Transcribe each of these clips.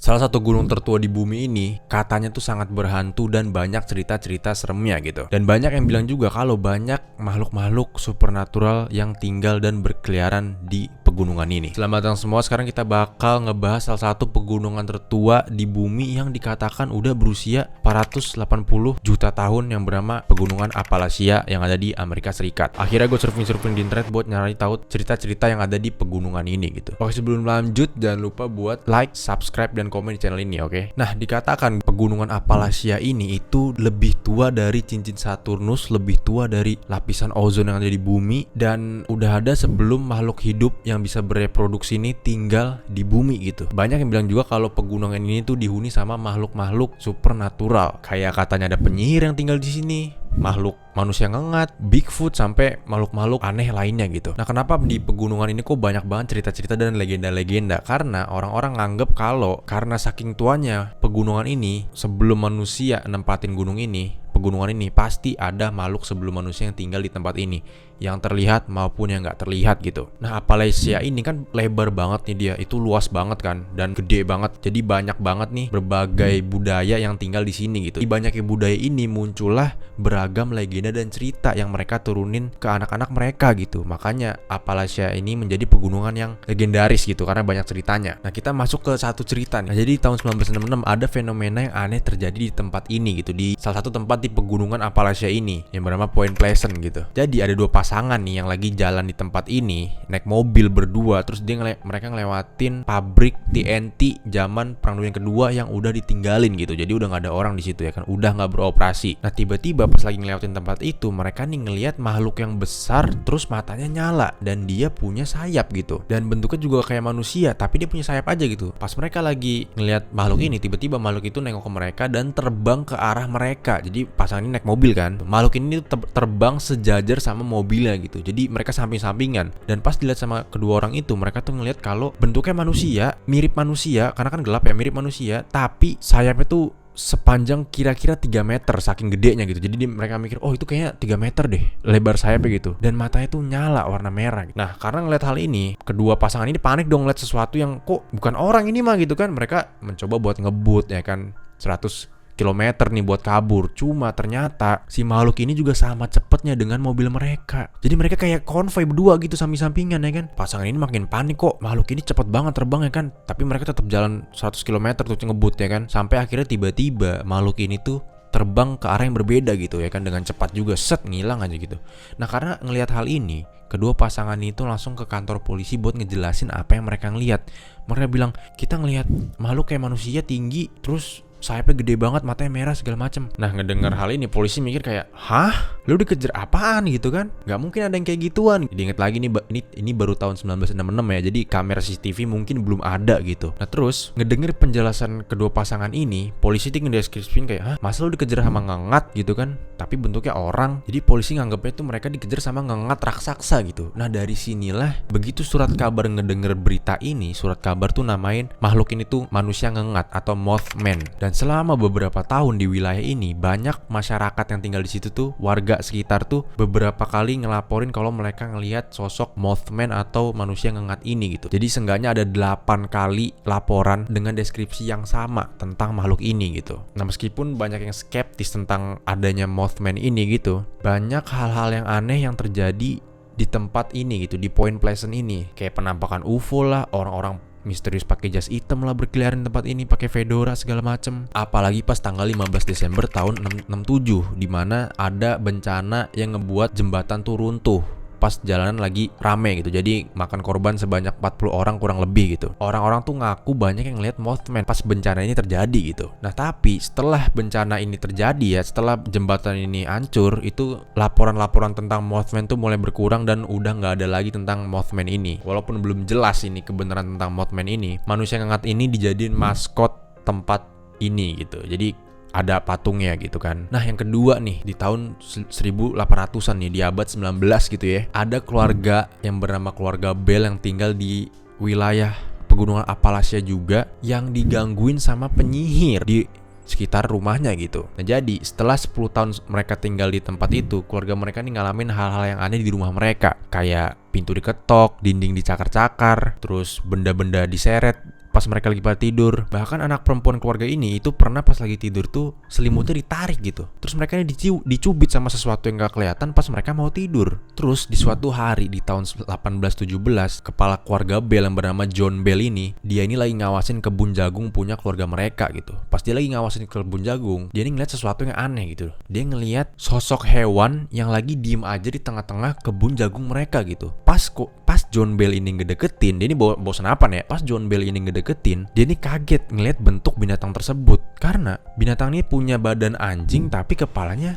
Salah satu gunung tertua di bumi ini katanya tuh sangat berhantu dan banyak cerita-cerita seremnya gitu. Dan banyak yang bilang juga kalau banyak makhluk-makhluk supernatural yang tinggal dan berkeliaran di pegunungan ini. Selamat datang semua, sekarang kita bakal ngebahas salah satu pegunungan tertua di bumi yang dikatakan udah berusia 480 juta tahun yang bernama Pegunungan Appalachia yang ada di Amerika Serikat. Akhirnya gue surfing di internet buat nyari tahu cerita-cerita yang ada di pegunungan ini gitu. Oke, sebelum lanjut jangan lupa buat like, subscribe, dan komen di channel ini, oke? Nah, dikatakan Pegunungan Appalachia ini itu lebih tua dari cincin Saturnus, lebih tua dari lapisan ozon yang ada di bumi, dan udah ada sebelum makhluk hidup yang bisa bereproduksi ini tinggal di bumi gitu. Banyak yang bilang juga kalau pegunungan ini tuh dihuni sama makhluk-makhluk supernatural. Kayak katanya ada penyihir yang tinggal di sini, makhluk manusia ngengat, Bigfoot, sampai makhluk-makhluk aneh lainnya gitu. Nah, kenapa di pegunungan ini kok banyak banget cerita-cerita dan legenda-legenda? Karena orang-orang nganggep kalau karena saking tuanya pegunungan ini, sebelum manusia nempatin pegunungan ini pasti ada makhluk sebelum manusia yang tinggal di tempat ini, yang terlihat maupun yang nggak terlihat gitu. Nah, Appalachia ini kan lebar banget nih dia, itu luas banget kan dan gede banget. Jadi banyak banget nih berbagai budaya yang tinggal di sini gitu. Di banyaknya budaya ini muncullah beragam legenda dan cerita yang mereka turunin ke anak-anak mereka gitu. Makanya Appalachia ini menjadi pegunungan yang legendaris gitu karena banyak ceritanya. Nah, kita masuk ke satu cerita nih. Nah, jadi tahun 1966 ada fenomena yang aneh terjadi di tempat ini gitu, di salah satu tempat di pegunungan Appalachia ini yang bernama Point Pleasant gitu. Jadi ada dua pasangan nih yang lagi jalan di tempat ini naik mobil berdua, terus mereka ngelewatin pabrik TNT zaman Perang Dunia Kedua yang udah ditinggalin gitu. Jadi udah nggak ada orang di situ ya kan, udah nggak beroperasi. Nah, tiba-tiba pas lagi ngelewatin tempat itu, mereka nih ngelihat makhluk yang besar, terus matanya nyala dan dia punya sayap gitu. Dan bentuknya juga kayak manusia, tapi dia punya sayap aja gitu. Pas mereka lagi ngelihat makhluk ini, tiba-tiba makhluk itu nengok ke mereka dan terbang ke arah mereka. Jadi pasangan ini naik mobil kan, makhluk ini terbang sejajar sama mobilnya gitu. Jadi mereka samping-sampingan. Dan pas dilihat sama kedua orang itu, mereka tuh ngelihat kalau bentuknya manusia, mirip manusia karena kan gelap ya, mirip manusia, tapi sayapnya tuh sepanjang kira-kira 3 meter saking gedenya gitu. Jadi mereka mikir, oh itu kayaknya 3 meter deh lebar sayapnya gitu. Dan matanya tuh nyala warna merah. Nah, karena ngeliat hal ini, kedua pasangan ini panik dong ngeliat sesuatu yang kok bukan orang ini mah gitu kan. Mereka mencoba buat ngebut ya kan 100 kilometer nih buat kabur. Cuma ternyata si makhluk ini juga sama cepetnya dengan mobil mereka. Jadi mereka kayak konvoy berdua gitu samping-sampingan ya kan. Pasangan ini makin panik, kok makhluk ini cepet banget terbang ya kan. Tapi mereka tetap jalan 100 km tuh ngebut ya kan. Sampai akhirnya tiba-tiba makhluk ini tuh terbang ke arah yang berbeda gitu ya kan, dengan cepat juga, set ngilang aja gitu. Nah, karena ngelihat hal ini, kedua pasangan itu langsung ke kantor polisi buat ngejelasin apa yang mereka ngelihat. Mereka bilang, kita ngelihat makhluk kayak manusia tinggi, terus sayapnya gede banget, matanya merah segala macem. Nah, ngedengar hal ini polisi mikir kayak, hah? Lu dikejar apaan gitu kan? Gak mungkin ada yang kayak gituan. Diinget lagi nih, ini baru tahun 1966 ya. Jadi kamera CCTV mungkin belum ada gitu. Nah, terus ngedenger penjelasan kedua pasangan ini, polisi tuh ngedeskripsiin kayak, hah? Masa lu dikejar sama ngengat gitu kan? Tapi bentuknya orang. Jadi polisi nganggapnya tuh mereka dikejar sama ngengat raksasa gitu. Nah, dari sinilah begitu surat kabar ngedenger berita ini, surat kabar tuh namain makhluk ini tuh manusia ngengat atau Mothman. Dan selama beberapa tahun di wilayah ini, banyak masyarakat yang tinggal di situ tuh, warga sekitar tuh beberapa kali ngelaporin kalau mereka ngelihat sosok Mothman atau manusia ngengat ini gitu. Jadi seenggaknya ada 8 kali laporan dengan deskripsi yang sama tentang makhluk ini gitu. Nah, meskipun banyak yang skeptis tentang adanya Mothman ini gitu, banyak hal-hal yang aneh yang terjadi di tempat ini gitu, di Point Pleasant ini. Kayak penampakan UFO lah, orang-orang misterius pakai jas hitam lah berkeliaran di tempat ini pakai fedora segala macem. Apalagi pas tanggal 15 Desember tahun 67 di mana ada bencana yang ngebuat jembatan tuh runtuh pas jalanan lagi rame gitu. Jadi makan korban sebanyak 40 orang kurang lebih gitu. Orang-orang tuh ngaku banyak yang ngeliat Mothman pas bencana ini terjadi gitu. Nah, tapi setelah bencana ini terjadi ya, setelah jembatan ini hancur, itu laporan-laporan tentang Mothman tuh mulai berkurang dan udah nggak ada lagi tentang Mothman ini. Walaupun belum jelas ini kebenaran tentang Mothman ini, manusia ngengat ini dijadiin maskot tempat ini gitu. Jadi ada patungnya gitu kan. Nah, yang kedua nih, di tahun 1800-an nih, di abad 19 gitu ya, ada keluarga yang bernama keluarga Bell yang tinggal di wilayah Pegunungan Appalachia juga, yang digangguin sama penyihir di sekitar rumahnya gitu. Nah, jadi setelah 10 tahun mereka tinggal di tempat itu, keluarga mereka nih ngalamin hal-hal yang aneh di rumah mereka. Kayak pintu diketok, dinding dicakar-cakar, terus benda-benda diseret pas mereka lagi pada tidur. Bahkan anak perempuan keluarga ini itu pernah pas lagi tidur tuh selimutnya ditarik gitu. Terus mereka ini dicubit sama sesuatu yang gak kelihatan pas mereka mau tidur. Terus di suatu hari di tahun 1817, kepala keluarga Bell yang bernama John Bell ini, dia ini lagi ngawasin kebun jagung punya keluarga mereka gitu. Pas dia lagi ngawasin kebun jagung, dia ini ngeliat sesuatu yang aneh gitu. Dia ngeliat sosok hewan yang lagi diem aja di tengah-tengah kebun jagung mereka gitu. Pas John Bell ini ngedeketin, dia ini bawa senapan ya. Pas John Bell ini ngedeketin, dia ini kaget ngeliat bentuk binatang tersebut. Karena binatang ini punya badan anjing tapi kepalanya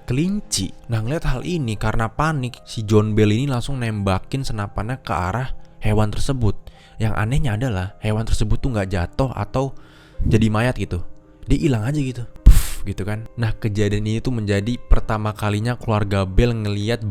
kelinci. Nah, ngeliat hal ini karena panik, si John Bell ini langsung nembakin senapannya ke arah hewan tersebut. Yang anehnya adalah hewan tersebut tuh gak jatuh atau jadi mayat gitu. Dia hilang aja gitu. Gitu kan. Nah, kejadian ini tuh menjadi pertama kalinya keluarga Bell ngelihat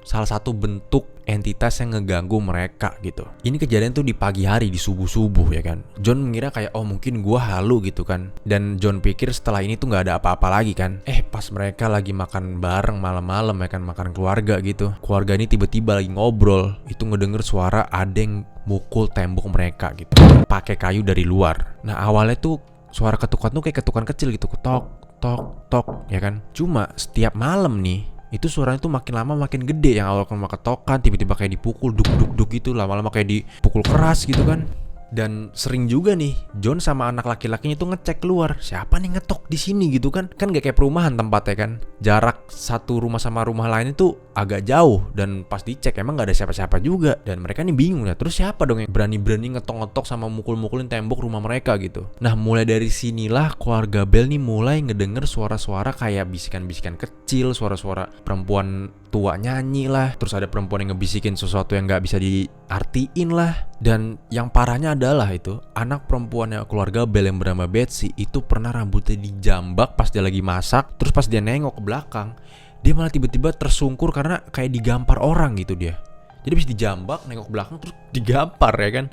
salah satu bentuk entitas yang ngeganggu mereka gitu. Ini kejadian tuh di pagi hari, di subuh-subuh ya kan. John mengira kayak mungkin gua halu gitu kan. Dan John pikir setelah ini tuh nggak ada apa-apa lagi kan. Pas mereka lagi makan bareng malam-malam ya kan, makan keluarga gitu. Keluarga ini tiba-tiba lagi ngobrol, itu ngedenger suara ada yang mukul tembok mereka gitu. Pakai kayu dari luar. Nah, awalnya tuh suara ketukan tuh kayak ketukan kecil gitu, tok tok tok ya kan. Cuma setiap malam nih itu suaranya tuh makin lama makin gede. Yang awal cuma ketokan tiba-tiba kayak dipukul duk duk duk gitu, lama-lama kayak dipukul keras gitu kan. Dan sering juga nih John sama anak laki-lakinya itu ngecek keluar, siapa nih ngetok di sini gitu kan. Kan gak kayak perumahan tempatnya kan. Jarak satu rumah sama rumah lain itu agak jauh. Dan pas dicek emang gak ada siapa-siapa juga. Dan mereka nih bingung ya, terus siapa dong yang berani-berani ngetok-ngetok sama mukul-mukulin tembok rumah mereka gitu. Nah, mulai dari sinilah keluarga Bell nih mulai ngedenger suara-suara kayak bisikan-bisikan kecil, suara-suara perempuan tua nyanyi lah. Terus ada perempuan yang ngebisikin sesuatu yang gak bisa diartiin lah. Dan yang parahnya adalah itu anak perempuannya keluarga Bell yang bernama Betsy itu pernah rambutnya dijambak pas dia lagi masak. Terus pas dia nengok ke belakang, dia malah tiba-tiba tersungkur karena kayak digampar orang gitu dia. Jadi habis dijambak, nengok ke belakang terus digampar ya kan.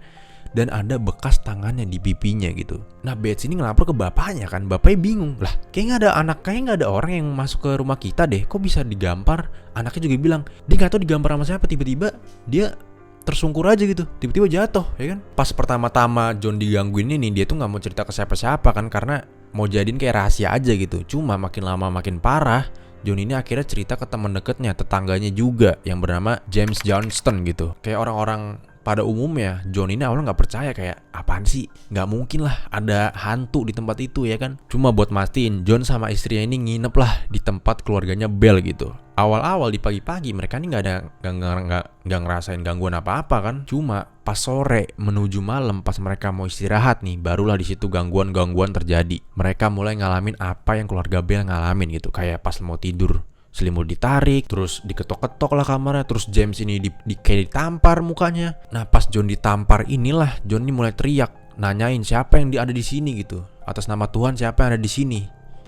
Dan ada bekas tangannya di pipinya gitu. Nah, Betsy ini ngelapor ke bapaknya kan. Bapaknya bingung, lah kayaknya gak ada orang yang masuk ke rumah kita deh, kok bisa digampar. Anaknya juga bilang dia gak tahu digampar sama siapa, tiba-tiba dia tersungkur aja gitu, tiba-tiba jatuh ya kan. Pas pertama-tama John digangguin ini, dia tuh gak mau cerita ke siapa-siapa kan, karena mau jadiin kayak rahasia aja gitu. Cuma makin lama makin parah, John ini akhirnya cerita ke teman dekatnya, tetangganya juga yang bernama James Johnston gitu. Kayak orang-orang pada umumnya, John ini awalnya gak percaya, kayak apaan sih, gak mungkin lah ada hantu di tempat itu ya kan. Cuma buat mastiin, John sama istrinya ini nginep lah di tempat keluarganya Bell gitu. Awal-awal di pagi-pagi mereka ini gak ngerasain gangguan apa-apa kan. Cuma pas sore menuju malam pas mereka mau istirahat nih, barulah di situ gangguan-gangguan terjadi. Mereka mulai ngalamin apa yang keluarga Bell ngalamin gitu. Kayak pas mau tidur selimut ditarik, terus diketok-ketok lah kamarnya, terus James ini kayak ditampar mukanya. Nah, pas John ditampar inilah John ini mulai teriak, nanyain siapa yang ada di sini gitu. Atas nama Tuhan siapa yang ada di sini?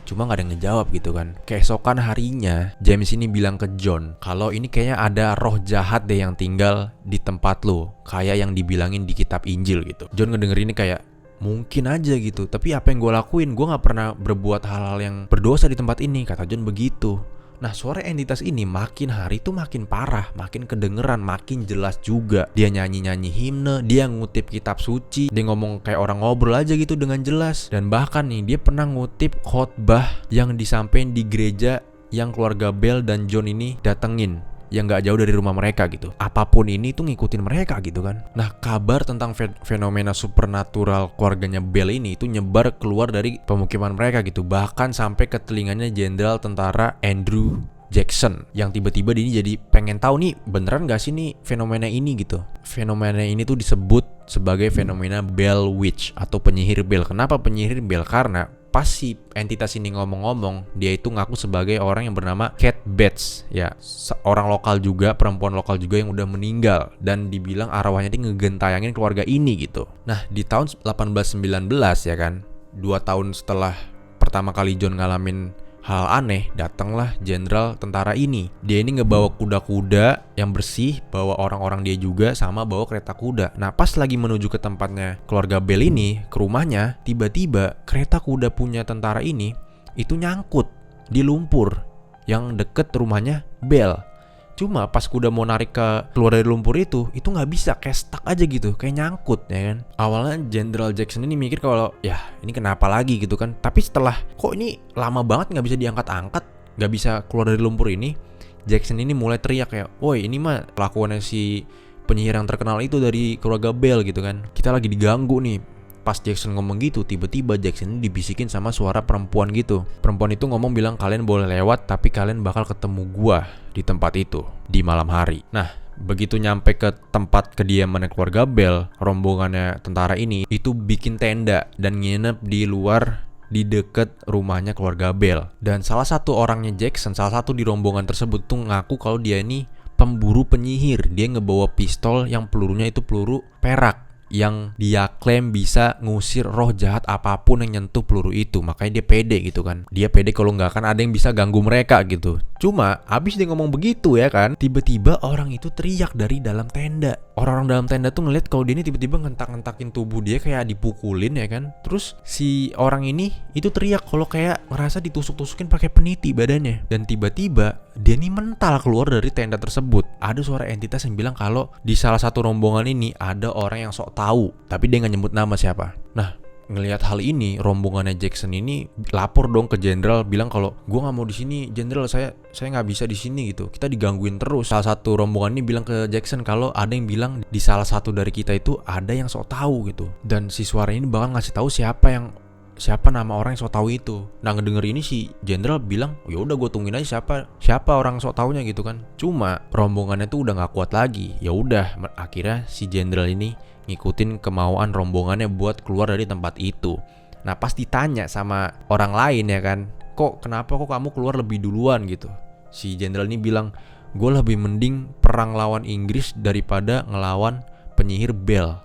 Cuma gak ada yang ngejawab gitu kan. Keesokan harinya James ini bilang ke John kalau ini kayaknya ada roh jahat deh yang tinggal di tempat lo, kayak yang dibilangin di kitab Injil gitu. John ngedenger ini kayak mungkin aja gitu, tapi apa yang gue lakuin, gue gak pernah berbuat hal-hal yang berdosa di tempat ini, kata John begitu. Nah, suara entitas ini makin hari tuh makin parah, makin kedengeran, makin jelas juga. Dia nyanyi-nyanyi himne, dia ngutip kitab suci, dia ngomong kayak orang ngobrol aja gitu dengan jelas. Dan bahkan nih, dia pernah ngutip khotbah yang disampaikan di gereja yang keluarga Bell dan John ini datengin, yang gak jauh dari rumah mereka gitu. Apapun ini tuh ngikutin mereka gitu kan. Nah, kabar tentang fenomena supernatural keluarganya Bell ini itu nyebar keluar dari pemukiman mereka gitu. Bahkan sampai ke telinganya Jenderal Tentara Andrew Jackson, yang tiba-tiba dia jadi pengen tahu nih beneran gak sih nih fenomena ini gitu. Fenomena ini tuh disebut sebagai fenomena Bell Witch atau penyihir Bell. Kenapa penyihir Bell? Karena pas si entitas ini ngomong-ngomong, dia itu ngaku sebagai orang yang bernama Cat Bates ya, orang lokal juga, perempuan lokal juga yang udah meninggal, dan dibilang arwahnya ini ngegentayangin keluarga ini gitu. Nah, di tahun 1819 ya kan, 2 tahun setelah pertama kali John ngalamin hal aneh, datanglah jenderal tentara ini. Dia ini ngebawa kuda-kuda yang bersih, bawa orang-orang dia juga, sama bawa kereta kuda. Nah, pas lagi menuju ke tempatnya keluarga Bell ini, ke rumahnya, tiba-tiba kereta kuda punya tentara ini itu nyangkut di lumpur yang deket rumahnya Bell. Cuma pas gue udah mau narik keluar dari lumpur itu nggak bisa, kayak stuck aja gitu, kayak nyangkut ya kan. Awalnya General Jackson ini mikir kalau ya ini kenapa lagi gitu kan. Tapi setelah kok ini lama banget nggak bisa diangkat-angkat, nggak bisa keluar dari lumpur ini, Jackson ini mulai teriak kayak, woi ini mah kelakuannya si penyihir yang terkenal itu dari keluarga Bell gitu kan. Kita lagi diganggu nih. Pas Jackson ngomong gitu, tiba-tiba Jackson ini dibisikin sama suara perempuan gitu. Perempuan itu ngomong bilang kalian boleh lewat, tapi kalian bakal ketemu gua di tempat itu di malam hari. Nah, begitu nyampe ke tempat kediaman keluarga Bell, rombongannya tentara ini itu bikin tenda dan nginep di luar di deket rumahnya keluarga Bell. Dan salah satu orangnya Jackson, salah satu di rombongan tersebut tuh ngaku kalau dia ini pemburu penyihir. Dia ngebawa pistol yang pelurunya itu peluru perak yang dia klaim bisa ngusir roh jahat apapun yang nyentuh peluru itu. Makanya dia pede gitu kan. Dia pede kalau nggak kan ada yang bisa ganggu mereka gitu. Cuma abis dia ngomong begitu ya kan, tiba-tiba orang itu teriak dari dalam tenda. Orang-orang dalam tenda tuh ngeliat kalau dia ini tiba-tiba ngentak-ngentakin tubuh dia kayak dipukulin ya kan. Terus si orang ini itu teriak kalau kayak ngerasa ditusuk-tusukin pakai peniti badannya. Dan tiba-tiba dia nih mental keluar dari tenda tersebut. Ada suara entitas yang bilang kalau di salah satu rombongan ini ada orang yang sok tahu, tapi dia nggak nyebut nama siapa. Nah, ngelihat hal ini, rombongannya Jackson ini lapor dong ke jenderal, bilang kalau gue nggak mau di sini, jenderal, saya nggak bisa di sini gitu. Kita digangguin terus. Salah satu rombongan ini bilang ke Jackson kalau ada yang bilang di salah satu dari kita itu ada yang sok tahu gitu. Dan si suara ini bakal ngasih tahu siapa nama orang yang sok tahu itu. Nah, ngedenger ini si jenderal bilang, ya udah gue tungguin aja siapa orang sok taunya gitu kan. Cuma rombongannya tuh udah nggak kuat lagi. Ya udah, akhirnya si jenderal ini ngikutin kemauan rombongannya buat keluar dari tempat itu. Nah, pas ditanya sama orang lain ya kan, kenapa kamu keluar lebih duluan gitu. Si jenderal ini bilang, gue lebih mending perang lawan Inggris daripada ngelawan penyihir Bell.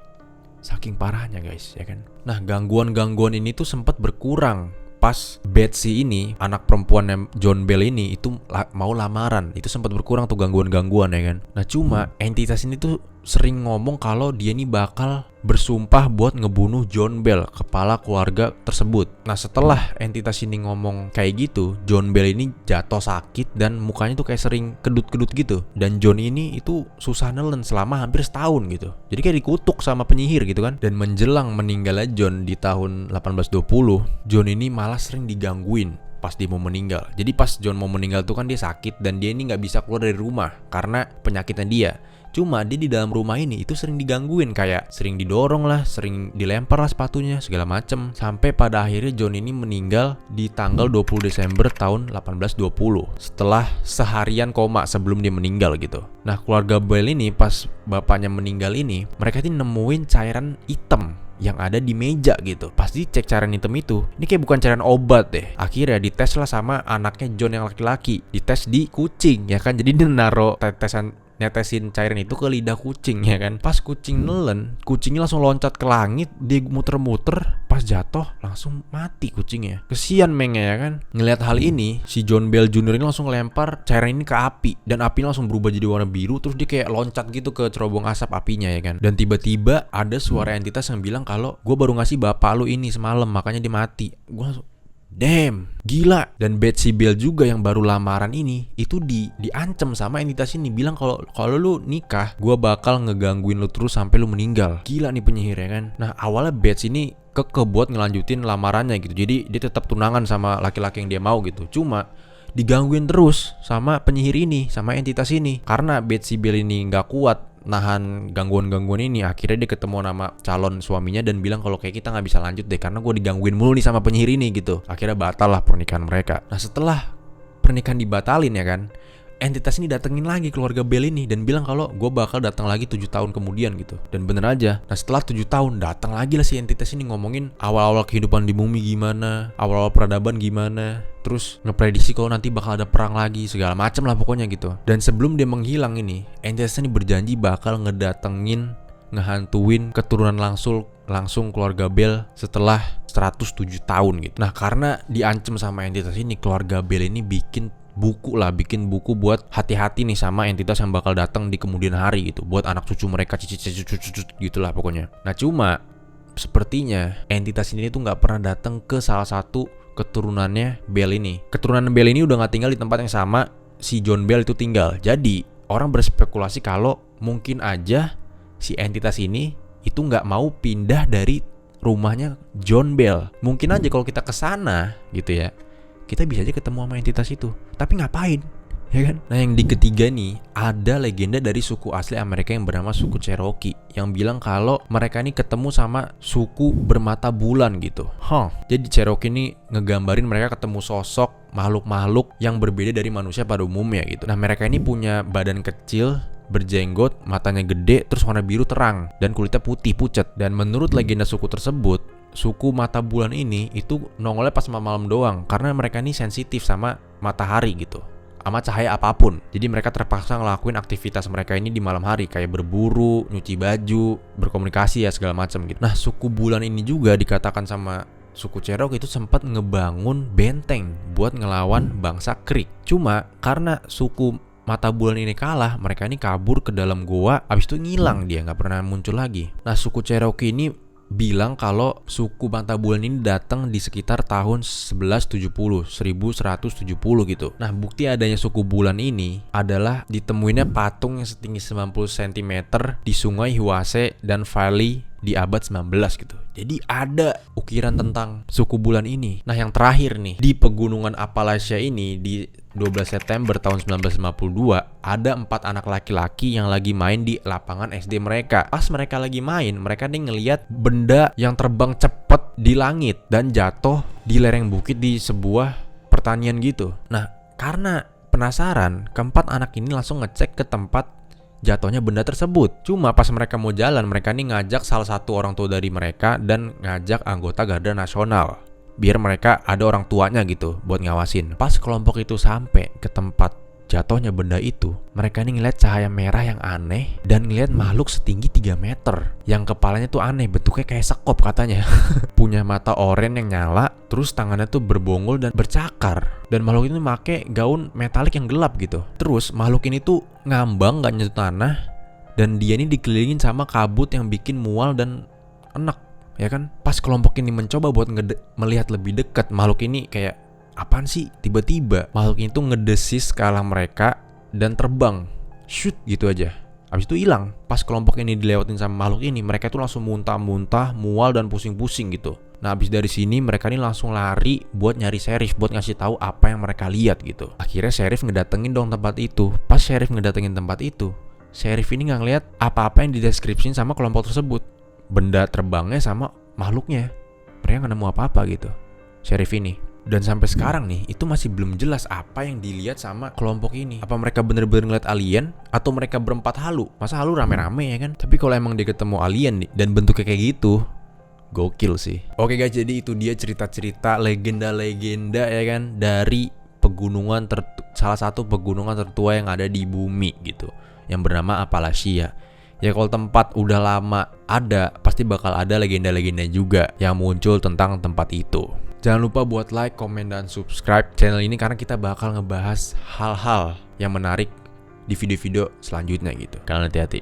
Saking parahnya guys ya kan. Nah, gangguan-gangguan ini tuh sempat berkurang pas Betsy ini, anak perempuan John Bell ini itu mau lamaran. Itu sempat berkurang tuh gangguan-gangguan ya kan. Nah, cuma entitas ini tuh sering ngomong kalau dia ini bakal bersumpah buat ngebunuh John Bell, kepala keluarga tersebut. Nah, setelah entitas ini ngomong kayak gitu, John Bell ini jatuh sakit dan mukanya tuh kayak sering kedut-kedut gitu. Dan John ini itu susah nelen selama hampir setahun gitu. Jadi kayak dikutuk sama penyihir gitu kan. Dan menjelang meninggalnya John di tahun 1820, John ini malah sering digangguin pas dia mau meninggal. Jadi pas John mau meninggal tuh kan dia sakit dan dia ini nggak bisa keluar dari rumah karena penyakitnya dia. Cuma dia di dalam rumah ini itu sering digangguin, kayak sering didorong lah, sering dilempar lah sepatunya, segala macem. Sampai pada akhirnya John ini meninggal di tanggal 20 Desember tahun 1820 setelah seharian koma sebelum dia meninggal gitu. Nah, keluarga Bell ini pas bapaknya meninggal ini, mereka ini nemuin cairan hitam yang ada di meja gitu. Pas dicek cairan hitam itu, ini kayak bukan cairan obat deh. Akhirnya dites lah sama anaknya John yang laki-laki, dites di kucing ya kan. Jadi dia netesin cairan itu ke lidah kucing ya kan. Pas kucing nelen, kucingnya langsung loncat ke langit, dia muter-muter, pas jatuh langsung mati kucingnya. Kesian mengnya ya kan. Ngelihat hal ini, si John Bell Jr. ini langsung lempar cairan ini ke api, dan apinya langsung berubah jadi warna biru, terus dia kayak loncat gitu ke cerobong asap apinya ya kan. Dan tiba-tiba ada suara entitas yang bilang kalau gue baru ngasih bapak lu ini semalam, makanya dia mati. Gue langsung damn, gila. Dan Betsy Bell juga yang baru lamaran ini itu diancam sama entitas ini, bilang kalau lu nikah, gua bakal ngegangguin lu terus sampai lu meninggal. Gila nih penyihir ya kan. Nah, awalnya Betsy ini buat ngelanjutin lamarannya gitu. Jadi dia tetap tunangan sama laki-laki yang dia mau gitu. Cuma digangguin terus sama penyihir ini, sama entitas ini. Karena Betsy Bell ini nggak kuat nahan gangguan-gangguan ini, akhirnya dia ketemu nama calon suaminya dan bilang kalau kayak kita nggak bisa lanjut deh karena gue digangguin mulu nih sama penyihir ini gitu. Akhirnya batal lah pernikahan mereka. Nah, setelah pernikahan dibatalin ya kan, entitas ini datengin lagi keluarga Bell ini dan bilang kalau gue bakal datang lagi 7 tahun kemudian gitu. Dan bener aja. Nah, setelah 7 tahun datang lagi lah si entitas ini ngomongin awal-awal kehidupan di bumi gimana, awal-awal peradaban gimana, terus ngeprediksi kalau nanti bakal ada perang lagi, segala macem lah pokoknya gitu. Dan sebelum dia menghilang ini, entitas ini berjanji bakal ngehantuin keturunan langsung keluarga Bell setelah 107 tahun gitu. Nah, karena diancam sama entitas ini, keluarga Bell ini bikin buku buat hati-hati nih sama entitas yang bakal datang di kemudian hari gitu, buat anak cucu mereka, cucu gitulah pokoknya. Nah, cuma sepertinya entitas ini tuh nggak pernah datang ke salah satu keturunannya Bell ini. Keturunan Bell ini udah nggak tinggal di tempat yang sama si John Bell itu tinggal. Jadi orang berspekulasi kalau mungkin aja si entitas ini itu nggak mau pindah dari rumahnya John Bell. Mungkin aja kalau kita kesana gitu ya, kita bisa aja ketemu sama entitas itu. Tapi ngapain? Ya kan? Nah, yang di ketiga nih, ada legenda dari suku asli Amerika yang bernama suku Cherokee yang bilang kalau mereka ini ketemu sama suku bermata bulan gitu. Jadi Cherokee ini ngegambarin mereka ketemu sosok makhluk-makhluk yang berbeda dari manusia pada umumnya gitu. Nah, mereka ini punya badan kecil, berjenggot, matanya gede, terus warna biru terang dan kulitnya putih pucet. Dan menurut legenda suku tersebut, suku mata bulan ini itu nongolnya pas malam doang karena mereka ini sensitif sama matahari gitu, sama cahaya apapun. Jadi mereka terpaksa ngelakuin aktivitas mereka ini di malam hari, kayak berburu, nyuci baju, berkomunikasi ya segala macam gitu. Nah, suku bulan ini juga dikatakan sama suku Cherokee itu sempat ngebangun benteng buat ngelawan bangsa Creek. Cuma karena suku mata bulan ini kalah, mereka ini kabur ke dalam goa, abis itu ngilang, dia nggak pernah muncul lagi. Nah, suku Cherokee ini bilang kalau suku mata bulan ini datang di sekitar tahun 1170 gitu. Nah, bukti adanya suku bulan ini adalah ditemuinnya patung yang setinggi 90 cm di sungai Hiwassee dan Valley di abad 19 gitu. Jadi ada ukiran tentang suku bulan ini. Nah, yang terakhir nih, di pegunungan Appalachia ini di 12 September tahun 1952 ada 4 anak laki-laki yang lagi main di lapangan SD mereka. Pas mereka lagi main, mereka nih ngelihat benda yang terbang cepet di langit dan jatuh di lereng bukit di sebuah pertanian gitu. Nah, karena penasaran, keempat anak ini langsung ngecek ke tempat jatuhnya benda tersebut. Cuma pas mereka mau jalan, mereka nih ngajak salah satu orang tua dari mereka dan ngajak anggota Garda Nasional, biar mereka ada orang tuanya gitu buat ngawasin. Pas kelompok itu sampai ke tempat jatuhnya benda itu, mereka nih ngeliat cahaya merah yang aneh dan ngeliat makhluk setinggi 3 meter yang kepalanya tuh aneh, bentuknya kayak sekop katanya. Punya mata oranye yang nyala, terus tangannya tuh berbonggol dan bercakar. Dan makhluk ini make gaun metalik yang gelap gitu. Terus makhluk ini tuh ngambang gak nyentuh tanah, dan dia ini dikelilingin sama kabut yang bikin mual dan enek. Ya kan, pas kelompok ini mencoba buat melihat lebih dekat, makhluk ini kayak apaan sih? Tiba-tiba makhluk ini tuh ngedesis ke arah mereka dan terbang, shoot gitu aja. Habis itu hilang. Pas kelompok ini dilewatin sama makhluk ini, mereka tuh langsung muntah-muntah, mual dan pusing-pusing gitu. Nah, habis dari sini mereka ini langsung lari buat nyari sheriff buat ngasih tahu apa yang mereka lihat gitu. Akhirnya sheriff ngedatengin dong tempat itu. Pas sheriff ngedatengin tempat itu, sheriff ini nggak ngeliat apa-apa yang dideskripsiin sama kelompok tersebut. Benda terbangnya sama makhluknya, mereka nggak nemu apa-apa gitu, sheriff ini. Dan sampai sekarang nih, itu masih belum jelas apa yang dilihat sama kelompok ini. Apa mereka bener-bener ngeliat alien, atau mereka berempat halu? Masa halu rame-rame ya kan? Tapi kalau emang dia ketemu alien nih, dan bentuknya kayak gitu, gokil sih. Oke guys, jadi itu dia cerita-cerita legenda-legenda ya kan, dari pegunungan salah satu pegunungan tertua yang ada di bumi gitu, yang bernama Appalachia. Ya kalau tempat udah lama ada, pasti bakal ada legenda-legenda juga yang muncul tentang tempat itu. Jangan lupa buat like, komen, dan subscribe channel ini karena kita bakal ngebahas hal-hal yang menarik di video-video selanjutnya gitu. Kalian hati-hati.